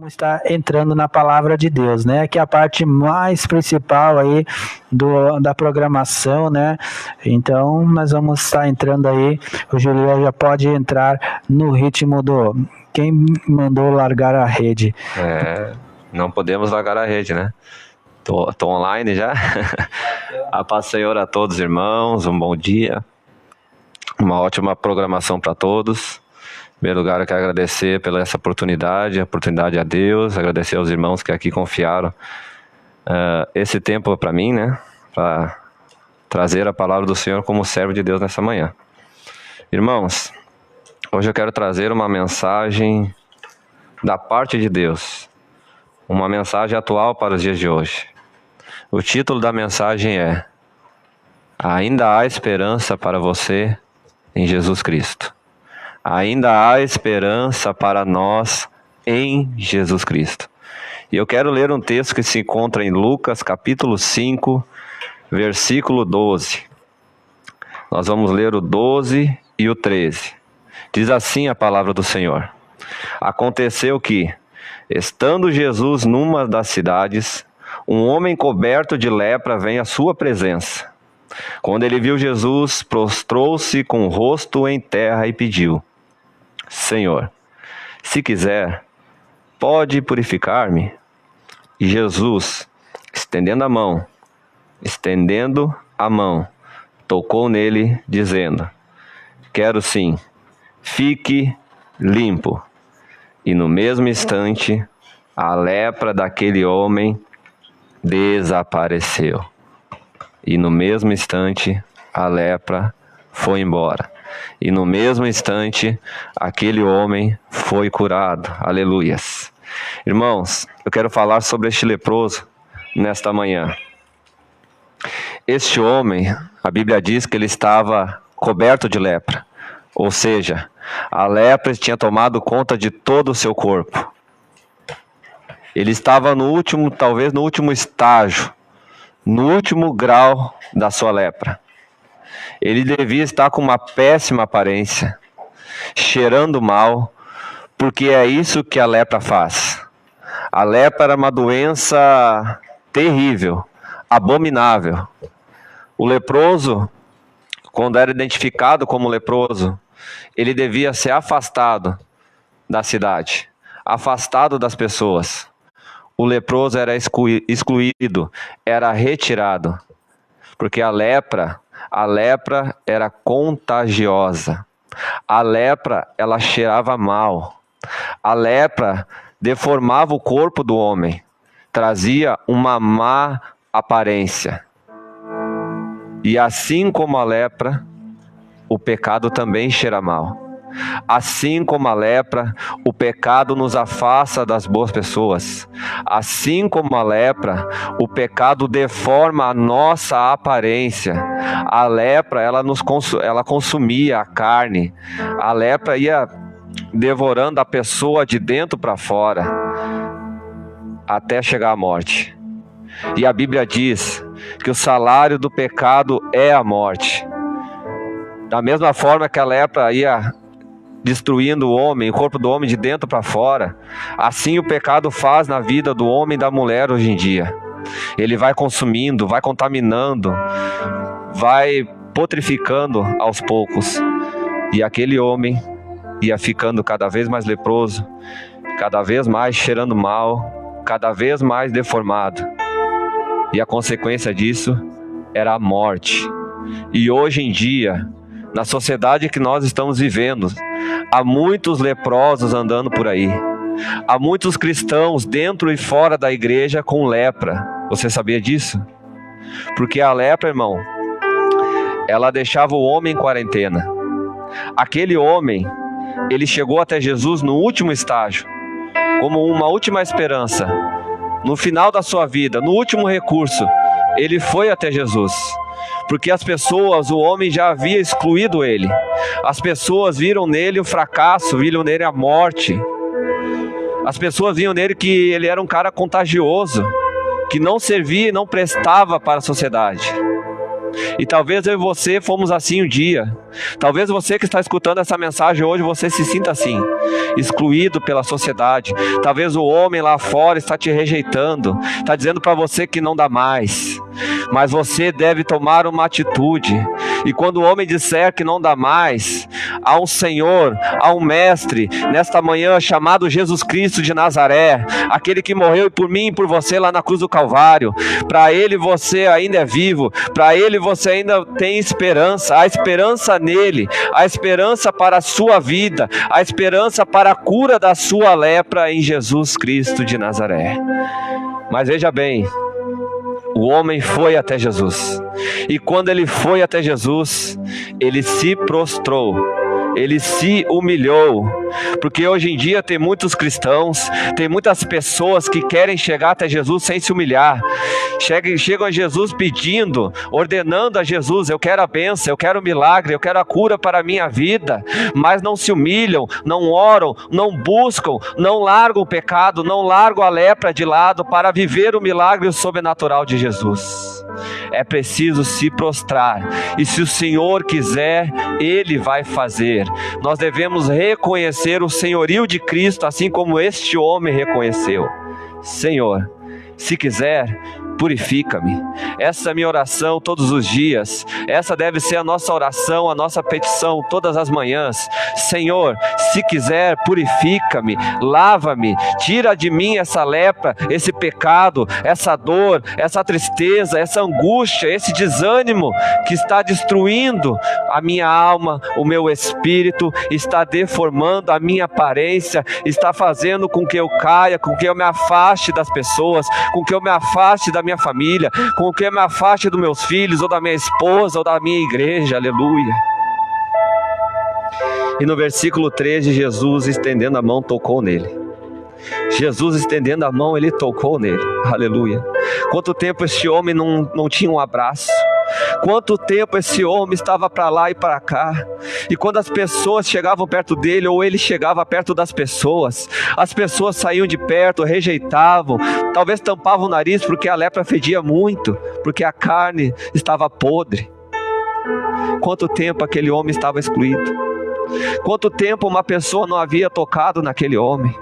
Está entrando na palavra de Deus, né? Que é a parte mais principal aí da programação, né? Então, nós vamos estar entrando aí. O Julião já pode entrar no ritmo do quem mandou largar a rede. Não podemos largar a rede, né? Tô online já. A paz do Senhor a todos, irmãos. Um bom dia. Uma ótima programação para todos. Em primeiro lugar, eu quero agradecer pela essa oportunidade a Deus, agradecer aos irmãos que aqui confiaram esse tempo para mim, né? Para trazer a palavra do Senhor como servo de Deus nessa manhã. Irmãos, hoje eu quero trazer uma mensagem da parte de Deus, uma mensagem atual para os dias de hoje. O título da mensagem é: Ainda há esperança para você em Jesus Cristo. Ainda há esperança para nós em Jesus Cristo. E eu quero ler um texto que se encontra em Lucas capítulo 5, versículo 12. Nós vamos ler o 12 e o 13. Diz assim a palavra do Senhor: Aconteceu que, estando Jesus numa das cidades, um homem coberto de lepra vem à sua presença. Quando ele viu Jesus, prostrou-se com o rosto em terra e pediu: Senhor, se quiser, pode purificar-me? E Jesus, estendendo a mão, tocou nele, dizendo: Quero sim, fique limpo. E no mesmo instante, a lepra daquele homem desapareceu. E no mesmo instante, a lepra foi embora. E no mesmo instante, aquele homem foi curado. Aleluias. Irmãos, eu quero falar sobre este leproso nesta manhã. Este homem, a Bíblia diz que ele estava coberto de lepra. Ou seja, a lepra tinha tomado conta de todo o seu corpo. Ele estava talvez no último estágio, no último grau da sua lepra. Ele devia estar com uma péssima aparência, cheirando mal, porque é isso que a lepra faz. A lepra era uma doença terrível, abominável. O leproso, quando era identificado como leproso, ele devia ser afastado da cidade, afastado das pessoas. O leproso era excluído, era retirado, porque a lepra era contagiosa. A lepra, ela cheirava mal. A lepra deformava o corpo do homem, trazia uma má aparência. E assim como a lepra, o pecado também cheira mal. Assim como a lepra, o pecado nos afasta das boas pessoas. Assim como a lepra, o pecado deforma a nossa aparência. A lepra, ela consumia a carne. A lepra ia devorando a pessoa de dentro para fora, até chegar à morte. E a Bíblia diz que o salário do pecado é a morte. Da mesma forma que a lepra ia destruindo o homem, o corpo do homem de dentro para fora, assim o pecado faz na vida do homem e da mulher hoje em dia. Ele vai consumindo, vai contaminando, vai putrificando aos poucos. E aquele homem ia ficando cada vez mais leproso, cada vez mais cheirando mal, cada vez mais deformado. E a consequência disso era a morte. E hoje em dia, na sociedade que nós estamos vivendo, há muitos leprosos andando por aí. Há muitos cristãos dentro e fora da igreja com lepra. Você sabia disso? Porque a lepra, irmão, ela deixava o homem em quarentena. Aquele homem, ele chegou até Jesus no último estágio, como uma última esperança. No final da sua vida, no último recurso, ele foi até Jesus. Porque as pessoas, o homem já havia excluído ele. As pessoas viram nele o fracasso, viram nele a morte. As pessoas viam nele que ele era um cara contagioso, que não servia e não prestava para a sociedade. E talvez eu e você fomos assim um dia. Talvez você que está escutando essa mensagem hoje, você se sinta assim, excluído pela sociedade. Talvez o homem lá fora está te rejeitando, está dizendo para você que não dá mais. Mas você deve tomar uma atitude. E quando o homem disser que não dá mais, há um Senhor, há um Mestre, nesta manhã, chamado Jesus Cristo de Nazaré, aquele que morreu por mim e por você lá na cruz do Calvário. Para Ele você ainda é vivo, para Ele você ainda tem esperança, a esperança nele, a esperança para a sua vida, a esperança para a cura da sua lepra em Jesus Cristo de Nazaré. Mas veja bem, o homem foi até Jesus, e quando ele foi até Jesus, ele se prostrou, ele se humilhou, porque hoje em dia tem muitos cristãos, tem muitas pessoas que querem chegar até Jesus sem se humilhar, chegam a Jesus pedindo, ordenando a Jesus, eu quero a bênção, eu quero o milagre, eu quero a cura para a minha vida, mas não se humilham, não oram, não buscam, não largam o pecado, não largam a lepra de lado para viver o milagre sobrenatural de Jesus. É preciso se prostrar, e se o Senhor quiser, Ele vai fazer. Nós devemos reconhecer o senhorio de Cristo, assim como este homem reconheceu. Senhor, se quiser, purifica-me. Essa é a minha oração todos os dias. Essa deve ser a nossa oração, a nossa petição todas as manhãs. Senhor, se quiser, purifica-me, lava-me, tira de mim essa lepra, esse pecado, essa dor, essa tristeza, essa angústia, esse desânimo que está destruindo a minha alma, o meu espírito, está deformando a minha aparência, está fazendo com que eu caia, com que eu me afaste das pessoas, com que eu me afaste da minha família, com que eu me afaste dos meus filhos, ou da minha esposa, ou da minha igreja. Aleluia. E no versículo 13, Jesus estendendo a mão tocou nele. Jesus estendendo a mão, ele tocou nele. Aleluia. Quanto tempo este homem não tinha um abraço? Quanto tempo esse homem estava para lá e para cá? E quando as pessoas chegavam perto dele, ou ele chegava perto das pessoas, as pessoas saíam de perto, rejeitavam, talvez tampavam o nariz porque a lepra fedia muito, porque a carne estava podre. Quanto tempo aquele homem estava excluído? Quanto tempo uma pessoa não havia tocado naquele homem?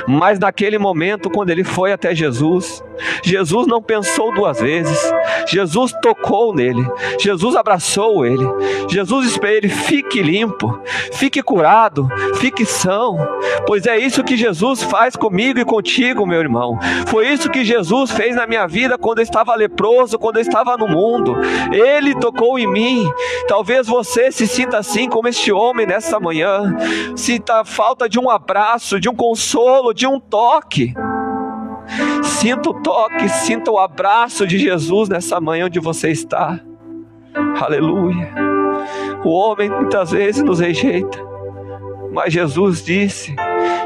Mas naquele momento, quando ele foi até Jesus, Jesus não pensou duas vezes. Jesus tocou nele, Jesus abraçou ele, Jesus disse para ele: fique limpo, fique curado, fique são. Pois é isso que Jesus faz comigo e contigo, meu irmão. Foi isso que Jesus fez na minha vida quando eu estava leproso, quando eu estava no mundo. Ele tocou em mim. Talvez você se sinta assim como este homem nessa manhã, sinta a falta de um abraço, de um consolo, de um toque. Sinta o toque, sinta o abraço de Jesus nessa manhã onde você está. Aleluia. O homem muitas vezes nos rejeita, mas Jesus disse: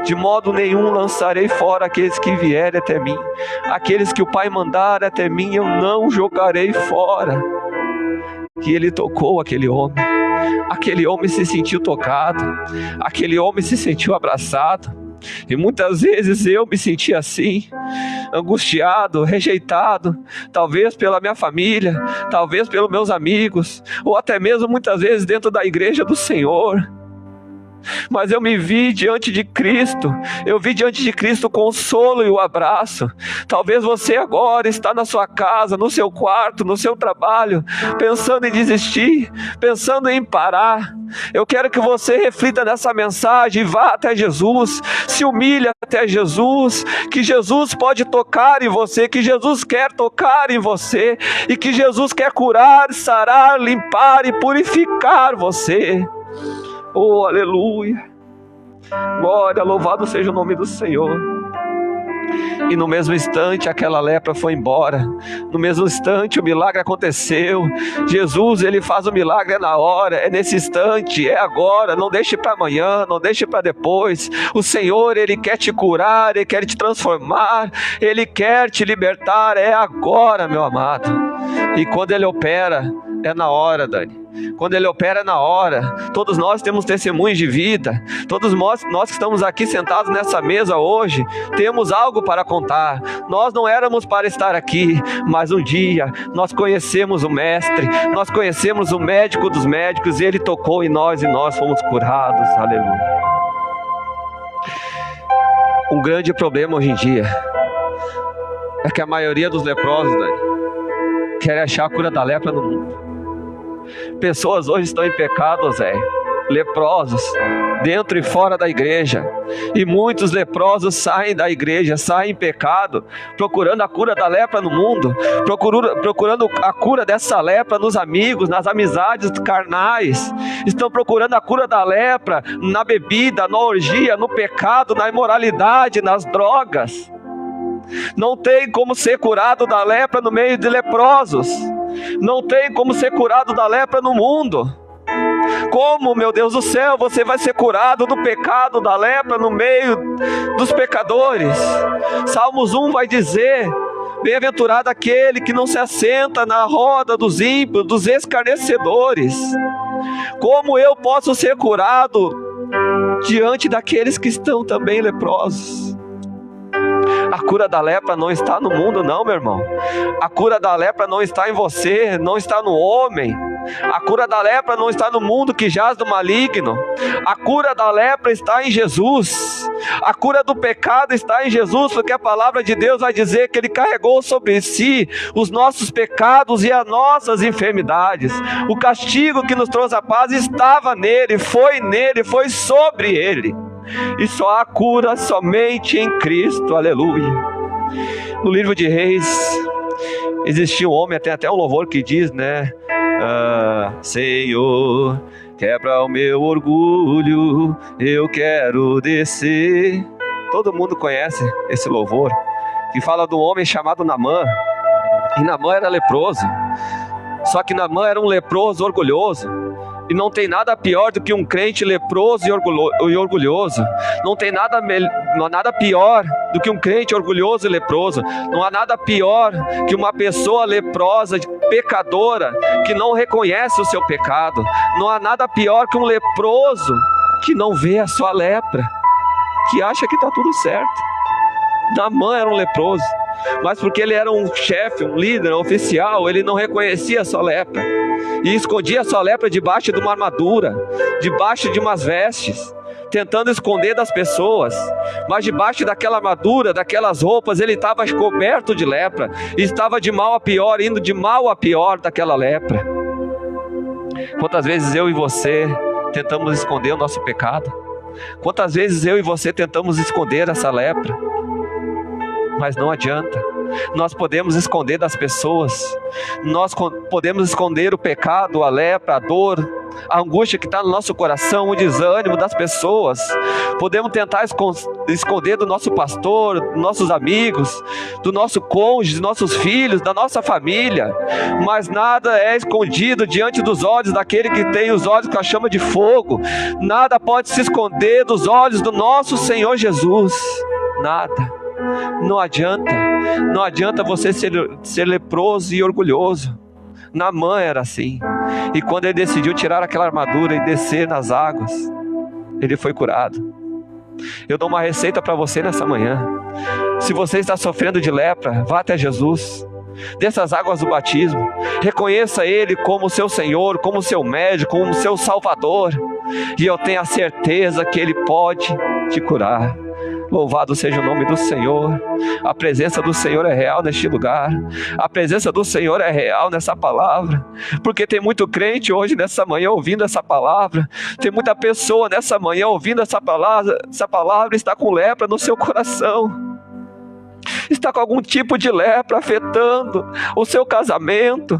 de modo nenhum lançarei fora aqueles que vierem até mim. Aqueles que o Pai mandar até mim, eu não jogarei fora. Que ele tocou aquele homem. Aquele homem se sentiu tocado. Aquele homem se sentiu abraçado. E muitas vezes eu me senti assim, angustiado, rejeitado, talvez pela minha família, talvez pelos meus amigos, ou até mesmo muitas vezes dentro da igreja do Senhor. Mas eu me vi diante de Cristo, eu vi diante de Cristo o consolo e o abraço. Talvez você agora está na sua casa, no seu quarto, no seu trabalho, pensando em desistir, pensando em parar. Eu quero que você reflita nessa mensagem e vá até Jesus, se humilhe até Jesus, que Jesus pode tocar em você, que Jesus quer tocar em você, e que Jesus quer curar, sarar, limpar e purificar você. Oh, aleluia, glória, louvado seja o nome do Senhor. E no mesmo instante aquela lepra foi embora. No mesmo instante o milagre aconteceu. Jesus, ele faz o milagre, é na hora, é nesse instante, é agora. Não deixe para amanhã, não deixe para depois. O Senhor, ele quer te curar, ele quer te transformar, ele quer te libertar. É agora, meu amado. E quando ele opera, é na hora, Dani. quando Ele opera na hora. Todos nós temos testemunhos de vida. Todos nós que estamos aqui sentados nessa mesa hoje, temos algo para contar. Nós não éramos para estar aqui, mas um dia nós conhecemos o Mestre, nós conhecemos o médico dos médicos, e Ele tocou em nós e nós fomos curados. Aleluia. Um grande problema hoje em dia é que a maioria dos leprosos, quer achar a cura da lepra no mundo. Pessoas hoje estão em pecado, leprosos, dentro e fora da igreja. E muitos leprosos saem da igreja, saem em pecado, procurando a cura da lepra no mundo, procurando a cura dessa lepra nos amigos, nas amizades carnais. Estão procurando a cura da lepra na bebida, na orgia, no pecado, na imoralidade, nas drogas. Não tem como ser curado da lepra no meio de leprosos. Não tem como ser curado da lepra no mundo. Como, meu Deus do céu, você vai ser curado do pecado, da lepra no meio dos pecadores? Salmos 1 vai dizer: bem-aventurado aquele que não se assenta na roda dos ímpios, dos escarnecedores. Como eu posso ser curado diante daqueles que estão também leprosos? A cura da lepra não está no mundo, não, meu irmão. A cura da lepra não está em você, não está no homem. A cura da lepra não está no mundo que jaz do maligno. A cura da lepra está em Jesus. A cura do pecado está em Jesus, porque a palavra de Deus vai dizer que Ele carregou sobre si os nossos pecados e as nossas enfermidades. O castigo que nos trouxe a paz estava nele, foi sobre Ele. E só há cura somente em Cristo. Aleluia. No livro de Reis existia um homem, tem até um louvor que diz, Senhor, quebra o meu orgulho, eu quero descer. Todo mundo conhece esse louvor, que fala de um homem chamado Naamã. E Naamã era leproso. Só que Naamã era um leproso orgulhoso. E não tem nada pior do que um crente leproso e orgulhoso. Não tem nada pior do que um crente orgulhoso e leproso. Não há nada pior que uma pessoa leprosa, pecadora, que não reconhece o seu pecado. Não há nada pior que um leproso que não vê a sua lepra, que acha que está tudo certo. Naamã era um leproso, mas porque ele era um chefe, um líder, um oficial, ele não reconhecia a sua lepra. E escondia a sua lepra debaixo de uma armadura, debaixo de umas vestes, tentando esconder das pessoas. Mas debaixo daquela armadura, daquelas roupas, ele estava coberto de lepra. E estava de mal a pior, indo de mal a pior daquela lepra. Quantas vezes eu e você tentamos esconder o nosso pecado? Quantas vezes eu e você tentamos esconder essa lepra? Mas não adianta. Nós podemos esconder das pessoas, nós podemos esconder o pecado, a lepra, a dor, a angústia que está no nosso coração, o desânimo das pessoas. Podemos tentar esconder do nosso pastor, dos nossos amigos, do nosso cônjuge, dos nossos filhos, da nossa família. Mas nada é escondido diante dos olhos daquele que tem os olhos com a chama de fogo. Nada pode se esconder dos olhos do nosso Senhor Jesus. Nada. Não adianta você ser leproso e orgulhoso. Naamã era assim. E quando ele decidiu tirar aquela armadura e descer nas águas, ele foi curado. Eu dou uma receita para você nessa manhã. Se você está sofrendo de lepra, vá até Jesus. Desça as águas do batismo. Reconheça Ele como seu Senhor, como seu médico, como seu Salvador. E eu tenho a certeza que Ele pode te curar. Louvado seja o nome do Senhor. A presença do Senhor é real neste lugar. A presença do Senhor é real nessa palavra. Porque tem muito crente hoje nessa manhã ouvindo essa palavra. Tem muita pessoa nessa manhã ouvindo essa palavra. Essa palavra está com lepra no seu coração. Está com algum tipo de lepra afetando o seu casamento,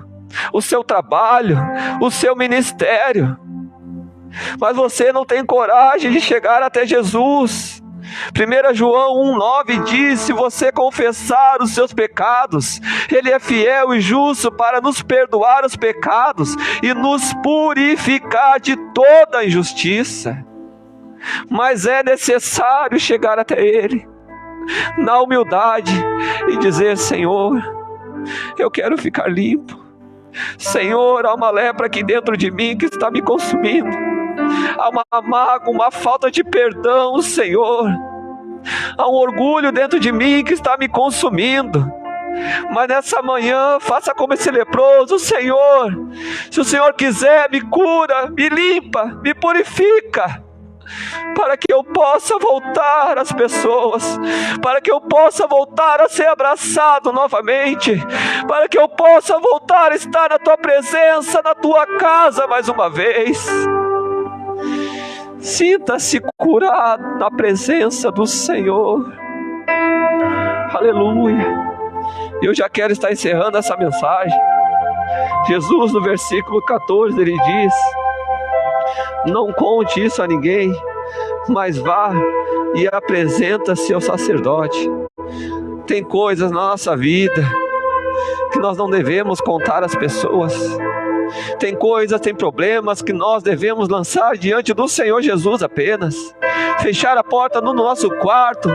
o seu trabalho, o seu ministério. Mas você não tem coragem de chegar até Jesus. 1 João 1,9 diz: se você confessar os seus pecados, Ele é fiel e justo para nos perdoar os pecados e nos purificar de toda injustiça. Mas é necessário chegar até Ele na humildade e dizer: Senhor, eu quero ficar limpo, Senhor, há uma lepra aqui dentro de mim que está me consumindo. Há uma mágoa, uma falta de perdão, Senhor. Há um orgulho dentro de mim que está me consumindo. Mas nessa manhã, faça como esse leproso, Senhor. Se o Senhor quiser, me cura, me limpa, me purifica, para que eu possa voltar às pessoas, para que eu possa voltar a ser abraçado novamente, para que eu possa voltar a estar na Tua presença, na Tua casa mais uma vez. Sinta-se curado na presença do Senhor. Aleluia. Eu já quero estar encerrando essa mensagem. Jesus, no versículo 14, ele diz: não conte isso a ninguém, mas vá e apresenta-se ao sacerdote. Tem coisas na nossa vida que nós não devemos contar às pessoas. Tem coisas, tem problemas que nós devemos lançar diante do Senhor Jesus apenas. Fechar a porta no nosso quarto,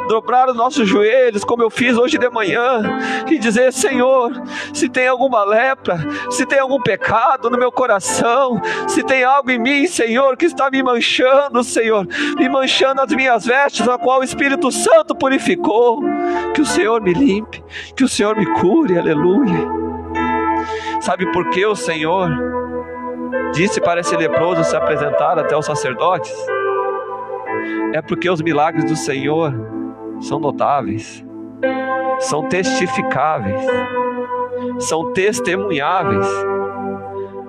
dobrar os nossos joelhos, como eu fiz hoje de manhã, e dizer: Senhor, se tem alguma lepra, se tem algum pecado no meu coração, se tem algo em mim, Senhor, que está me manchando, Senhor, me manchando as minhas vestes, a qual o Espírito Santo purificou, que o Senhor me limpe, que o Senhor me cure, aleluia. Sabe por que o Senhor disse para esse leproso se apresentar até os sacerdotes? É porque os milagres do Senhor são notáveis, são testificáveis, são testemunháveis.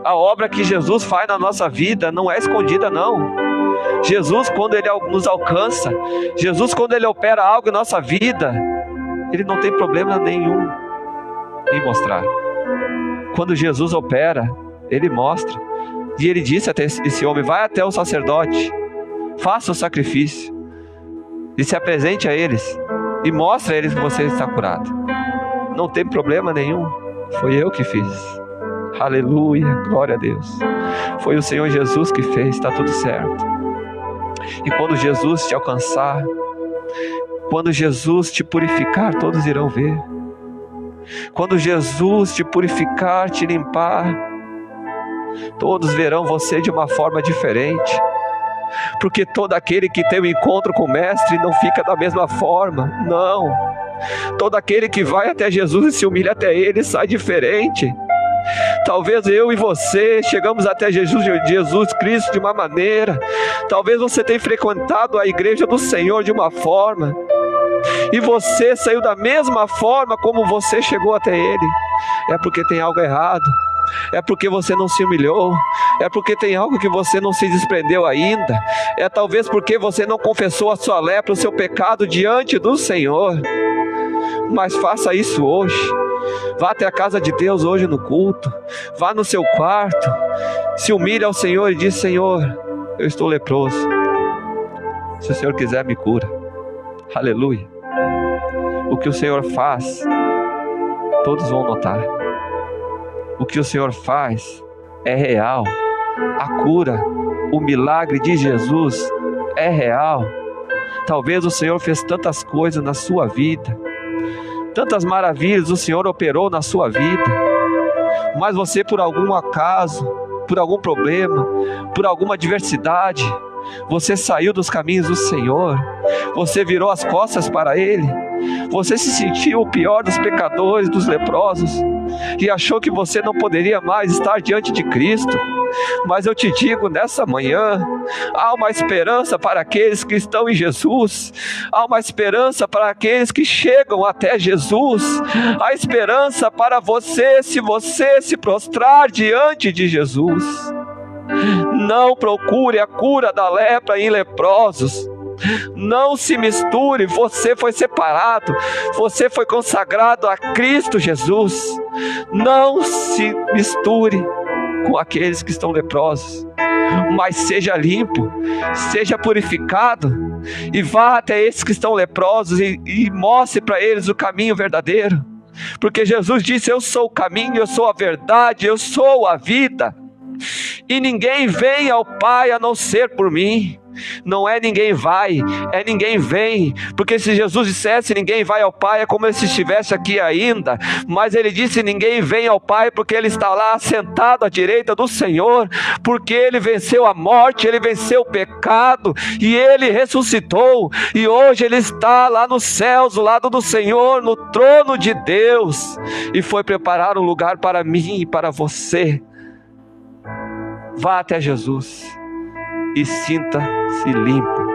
A obra que Jesus faz na nossa vida não é escondida, não. Jesus, quando Ele nos alcança, Jesus, quando Ele opera algo em nossa vida, Ele não tem problema nenhum em mostrar. Quando Jesus opera, Ele mostra. E Ele disse até esse homem: vai até o sacerdote, faça o sacrifício e se apresente a eles e mostre a eles que você está curado. Não tem problema nenhum, foi eu que fiz. Aleluia, glória a Deus. Foi o Senhor Jesus que fez, está tudo certo. E quando Jesus te alcançar, quando Jesus te purificar, todos irão ver. Quando Jesus te purificar, te limpar, todos verão você de uma forma diferente. Porque todo aquele que tem um encontro com o Mestre não fica da mesma forma, não. Todo aquele que vai até Jesus e se humilha até Ele sai diferente. Talvez eu e você chegamos até Jesus Cristo de uma maneira. Talvez você tenha frequentado a igreja do Senhor de uma forma, e você saiu da mesma forma como você chegou até Ele. É porque tem algo errado. É porque você não se humilhou. É porque tem algo que você não se desprendeu ainda. É talvez porque você não confessou a sua lepra, o seu pecado diante do Senhor. Mas faça isso hoje. Vá até a casa de Deus hoje no culto. Vá no seu quarto, se humilhe ao Senhor e diz: Senhor, eu estou leproso. Se o Senhor quiser, me cura. Aleluia. O que o Senhor faz, todos vão notar. O que o Senhor faz é real. A cura, o milagre de Jesus é real. Talvez o Senhor fez tantas coisas na sua vida, tantas maravilhas o Senhor operou na sua vida, mas você, por algum acaso, por algum problema, por alguma adversidade, você saiu dos caminhos do Senhor, você virou as costas para Ele, você se sentiu o pior dos pecadores, dos leprosos, e achou que você não poderia mais estar diante de Cristo. Mas eu te digo nessa manhã, há uma esperança para aqueles que estão em Jesus, há uma esperança para aqueles que chegam até Jesus, há esperança para você, se você se prostrar diante de Jesus. Não procure a cura da lepra em leprosos. Não se misture, você foi separado, você foi consagrado a Cristo Jesus. Não se misture com aqueles que estão leprosos, mas seja limpo, seja purificado, e vá até esses que estão leprosos e mostre para eles o caminho verdadeiro, porque Jesus disse: eu sou o caminho, eu sou a verdade, eu sou a vida, e ninguém vem ao Pai a não ser por mim. Não é ninguém vai, é ninguém vem. Porque se Jesus dissesse ninguém vai ao Pai, é como se estivesse aqui ainda. Mas ele disse ninguém vem ao Pai, porque ele está lá sentado à direita do Senhor, porque ele venceu a morte, ele venceu o pecado, e ele ressuscitou, e hoje ele está lá nos céus, do lado do Senhor, no trono de Deus, e foi preparar um lugar para mim e para você. Vá até Jesus e sinta-se limpo.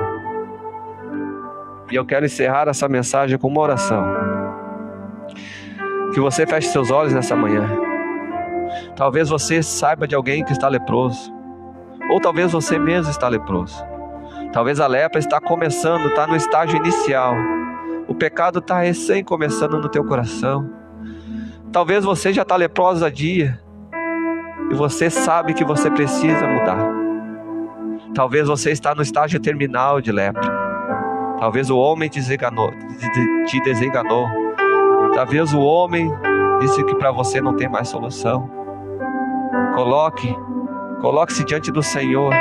E eu quero encerrar essa mensagem com uma oração. Que você feche seus olhos nessa manhã. Talvez você saiba de alguém que está leproso, ou talvez você mesmo está leproso. Talvez a lepra está começando, está no estágio inicial. O pecado está recém começando no teu coração. Talvez você já está leproso há dia, e você sabe que você precisa mudar. Talvez você está no estágio terminal de lepra. Talvez o homem te desenganou. Talvez o homem disse que para você não tem mais solução. Coloque-se diante do Senhor.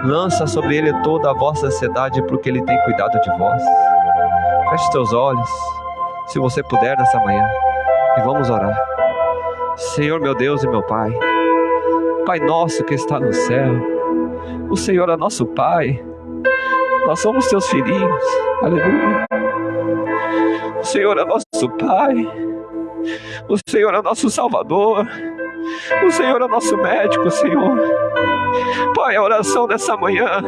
Lança sobre Ele toda a vossa ansiedade, porque Ele tem cuidado de vós. Feche teus olhos, se você puder, nessa manhã, e vamos orar. Senhor meu Deus e meu Pai, Pai nosso que está no céu, o Senhor é nosso Pai, nós somos teus filhinhos, aleluia. O Senhor é nosso Pai, o Senhor é nosso Salvador, o Senhor é nosso médico, Senhor. Pai, a oração dessa manhã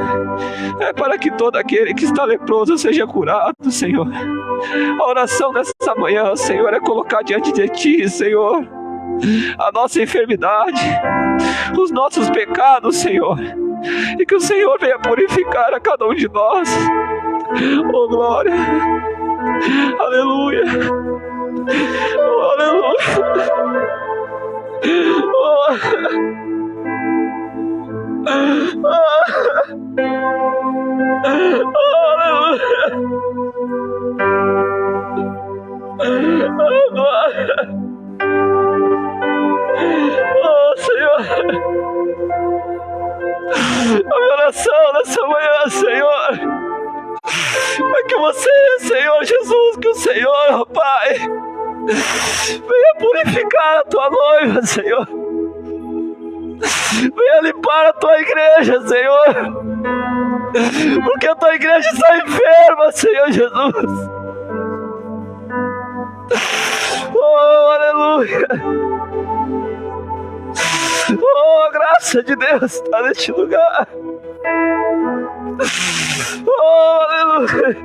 é para que todo aquele que está leproso seja curado, Senhor. A oração dessa manhã, Senhor, é colocar diante de Ti, Senhor, a nossa enfermidade, os nossos pecados, Senhor, e que o Senhor venha purificar a cada um de nós. Oh, glória! Aleluia! Oh, aleluia! Oh. Oh, Senhor, a minha oração nessa manhã, Senhor, é que você, Senhor Jesus, que o Senhor, Pai, venha purificar a tua noiva, Senhor. Venha limpar a tua igreja, Senhor, porque a tua igreja está enferma, Senhor Jesus. Oh, aleluia. Oh, a graça de Deus está neste lugar. Oh, aleluia.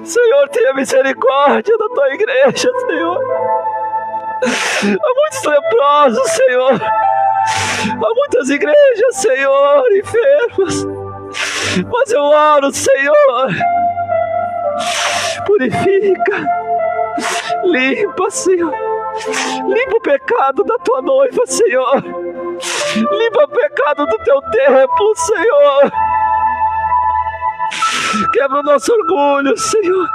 Senhor, tenha misericórdia da tua igreja, Senhor. Há muitos leprosos, Senhor. Há muitas igrejas, Senhor, enfermas. Mas eu oro, Senhor, purifica, limpa, Senhor. Limpa o pecado da tua noiva, Senhor. Limpa o pecado do teu templo, Senhor. Quebra o nosso orgulho, Senhor.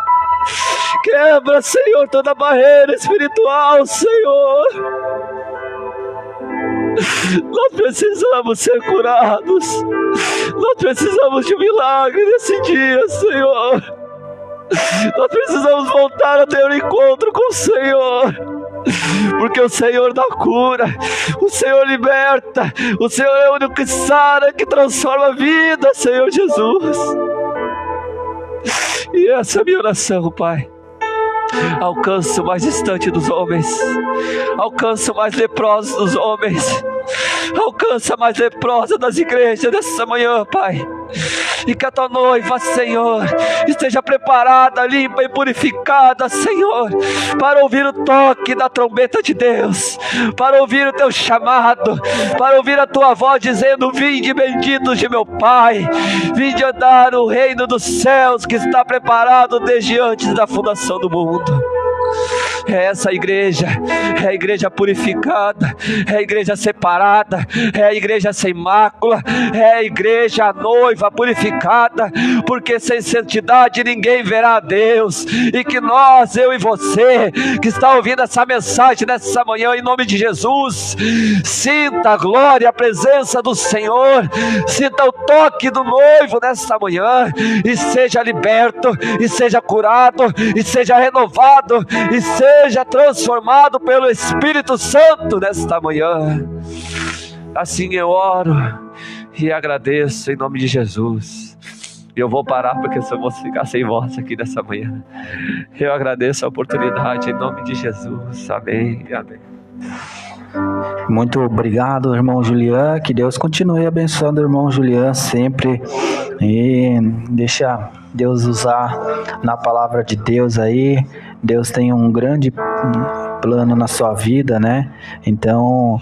Quebra, Senhor, toda barreira espiritual, Senhor. Nós precisamos ser curados. Nós precisamos de um milagre nesse dia, Senhor. Nós precisamos voltar a ter um encontro com o Senhor, porque o Senhor dá cura, o Senhor liberta, o Senhor é o único que sara, que transforma a vida, Senhor Jesus. E essa é a minha oração, Pai. Alcança o mais distante dos homens, alcança o mais leproso dos homens, alcança a mais leprosa das igrejas dessa manhã, Pai. E que a tua noiva, Senhor, esteja preparada, limpa e purificada, Senhor, para ouvir o toque da trombeta de Deus, para ouvir o teu chamado, para ouvir a tua voz dizendo: vinde benditos de meu Pai, vinde andar o reino dos céus que está preparado desde antes da fundação do mundo. É essa igreja, é a igreja purificada, é a igreja separada, é a igreja sem mácula, é a igreja noiva purificada, porque sem santidade ninguém verá a Deus. E que nós, eu e você, que está ouvindo essa mensagem nessa manhã, em nome de Jesus, sinta a glória, a presença do Senhor, sinta o toque do noivo nesta manhã, e seja liberto, e seja curado, e seja renovado, e seja transformado pelo Espírito Santo nesta manhã. Assim eu oro e agradeço em nome de Jesus. Eu vou parar porque senão eu vou ficar sem voz aqui nessa manhã. Eu agradeço a oportunidade em nome de Jesus. Amém, amém. Muito obrigado, irmão Julian. Que Deus continue abençoando o irmão Julian sempre. E deixa Deus usar na palavra de Deus aí. Deus tem um grande plano na sua vida, né? Então,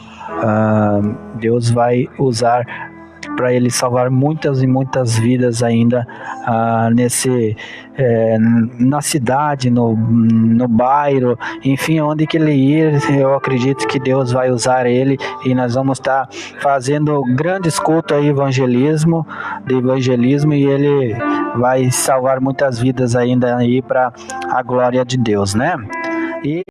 Deus vai usar para ele salvar muitas e muitas vidas ainda na cidade, no bairro, enfim, onde que ele ir, eu acredito que Deus vai usar ele, e nós vamos estar fazendo grandes cultos aí, evangelismo, e ele vai salvar muitas vidas ainda aí para a glória de Deus, né? E